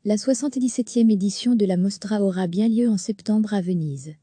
La 77e édition de la Mostra aura bien lieu en septembre à Venise.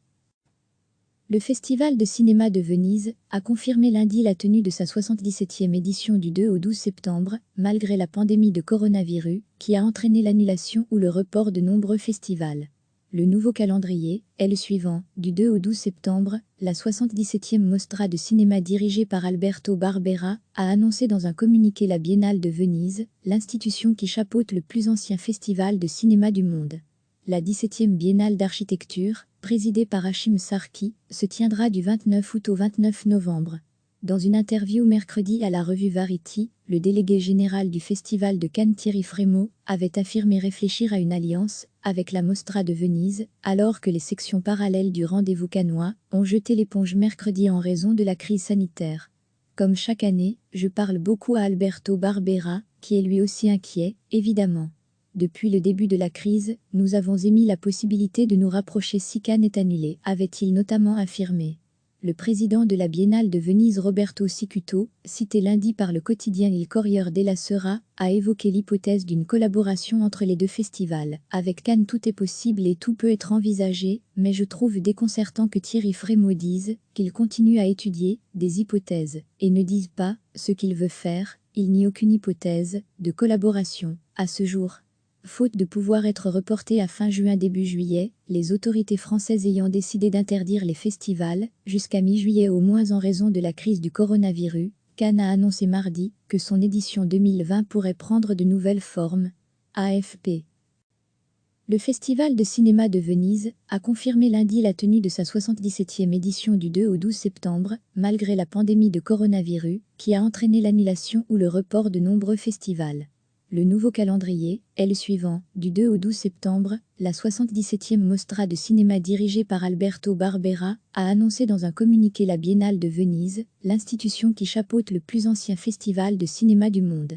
Le Festival de cinéma de Venise a confirmé lundi la tenue de sa 77e édition du 2 au 12 septembre, malgré la pandémie de coronavirus, qui a entraîné l'annulation ou le report de nombreux festivals. Le nouveau calendrier est le suivant. Du 2 au 12 septembre, la 77e Mostra de cinéma dirigée par Alberto Barbera a annoncé dans un communiqué la Biennale de Venise, l'institution qui chapeaute le plus ancien festival de cinéma du monde. La 17e Biennale d'architecture, présidée par Hachim Sarki, se tiendra du 29 août au 29 novembre. Dans une interview mercredi à la revue Variety, le délégué général du Festival de Cannes Thierry Frémaux avait affirmé réfléchir à une alliance avec la Mostra de Venise, alors que les sections parallèles du rendez-vous cannois ont jeté l'éponge mercredi en raison de la crise sanitaire. Comme chaque année, je parle beaucoup à Alberto Barbera, qui est lui aussi inquiet, évidemment. Depuis le début de la crise, nous avons émis la possibilité de nous rapprocher si Cannes est annulé, avait-il notamment affirmé. Le président de la Biennale de Venise Roberto Sicuto, cité lundi par le quotidien Il Corriere della Sera, a évoqué l'hypothèse d'une collaboration entre les deux festivals. Avec Cannes tout est possible et tout peut être envisagé, mais je trouve déconcertant que Thierry Frémaux dise qu'il continue à étudier des hypothèses et ne dise pas ce qu'il veut faire. Il n'y a aucune hypothèse de collaboration à ce jour. Faute de pouvoir être reporté à fin juin début juillet, les autorités françaises ayant décidé d'interdire les festivals, jusqu'à mi-juillet au moins en raison de la crise du coronavirus, Cannes a annoncé mardi que son édition 2020 pourrait prendre de nouvelles formes. AFP. Le Festival de cinéma de Venise a confirmé lundi la tenue de sa 77e édition du 2 au 12 septembre, malgré la pandémie de coronavirus, qui a entraîné l'annulation ou le report de nombreux festivals. Le nouveau calendrier est le suivant. Du 2 au 12 septembre, la 77e Mostra de cinéma dirigée par Alberto Barbera a annoncé dans un communiqué la Biennale de Venise, l'institution qui chapeaute le plus ancien festival de cinéma du monde.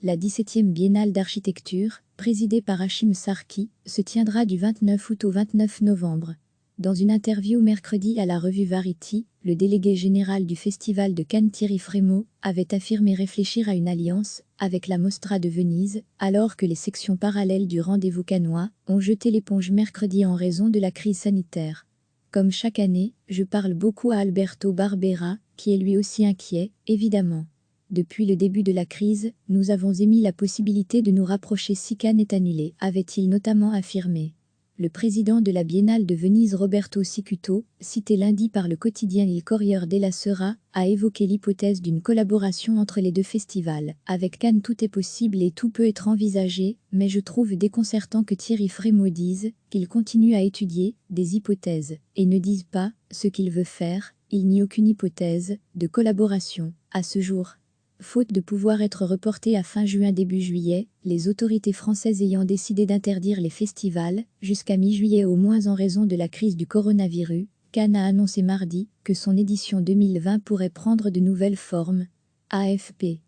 La 17e Biennale d'architecture, présidée par Hachim Sarki, se tiendra du 29 août au 29 novembre. Dans une interview mercredi à la revue Variety, le délégué général du Festival de Cannes Thierry Frémaux avait affirmé réfléchir à une alliance avec la Mostra de Venise, alors que les sections parallèles du rendez-vous cannois ont jeté l'éponge mercredi en raison de la crise sanitaire. Comme chaque année, je parle beaucoup à Alberto Barbera, qui est lui aussi inquiet, évidemment. Depuis le début de la crise, nous avons émis la possibilité de nous rapprocher si Cannes est annulé, avait-il notamment affirmé. Le président de la Biennale de Venise Roberto Sicuto, cité lundi par le quotidien Il Corriere della Sera, a évoqué l'hypothèse d'une collaboration entre les deux festivals. Avec Cannes tout est possible et tout peut être envisagé, mais je trouve déconcertant que Thierry Frémaux dise qu'il continue à étudier des hypothèses et ne dise pas ce qu'il veut faire. Il n'y a aucune hypothèse de collaboration à ce jour. Faute de pouvoir être reporté à fin juin début juillet, les autorités françaises ayant décidé d'interdire les festivals, jusqu'à mi-juillet au moins en raison de la crise du coronavirus, Cannes a annoncé mardi que son édition 2020 pourrait prendre de nouvelles formes. AFP.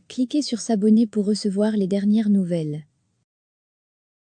Cliquez sur s'abonner pour recevoir les dernières nouvelles.